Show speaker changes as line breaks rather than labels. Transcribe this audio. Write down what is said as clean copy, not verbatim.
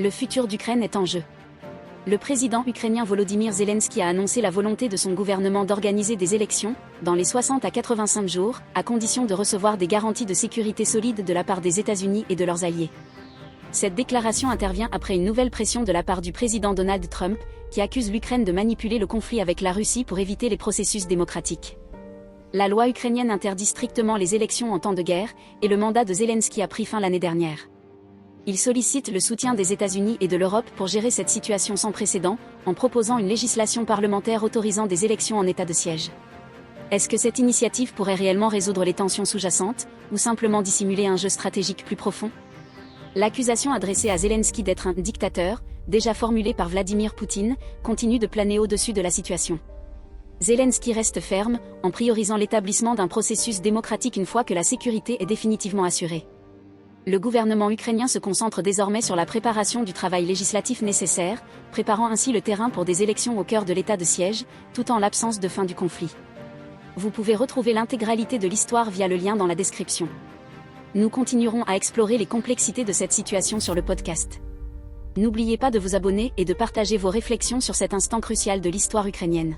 Le futur d'Ukraine est en jeu. Le président ukrainien Volodymyr Zelensky a annoncé la volonté de son gouvernement d'organiser des élections, dans les 60 à 85 jours, à condition de recevoir des garanties de sécurité solides de la part des États-Unis et de leurs alliés. Cette déclaration intervient après une nouvelle pression de la part du président Donald Trump, qui accuse l'Ukraine de manipuler le conflit avec la Russie pour éviter les processus démocratiques. La loi ukrainienne interdit strictement les élections en temps de guerre, et le mandat de Zelensky a pris fin l'année dernière. Il sollicite le soutien des États-Unis et de l'Europe pour gérer cette situation sans précédent, en proposant une législation parlementaire autorisant des élections en état de siège. Est-ce que cette initiative pourrait réellement résoudre les tensions sous-jacentes, ou simplement dissimuler un jeu stratégique plus profond ? L'accusation adressée à Zelensky d'être un « dictateur », déjà formulée par Vladimir Poutine, continue de planer au-dessus de la situation. Zelensky reste ferme, en priorisant l'établissement d'un processus démocratique une fois que la sécurité est définitivement assurée. Le gouvernement ukrainien se concentre désormais sur la préparation du travail législatif nécessaire, préparant ainsi le terrain pour des élections au cœur de l'état de siège, tout en l'absence de fin du conflit. Vous pouvez retrouver l'intégralité de l'histoire via le lien dans la description. Nous continuerons à explorer les complexités de cette situation sur le podcast. N'oubliez pas de vous abonner et de partager vos réflexions sur cet instant crucial de l'histoire ukrainienne.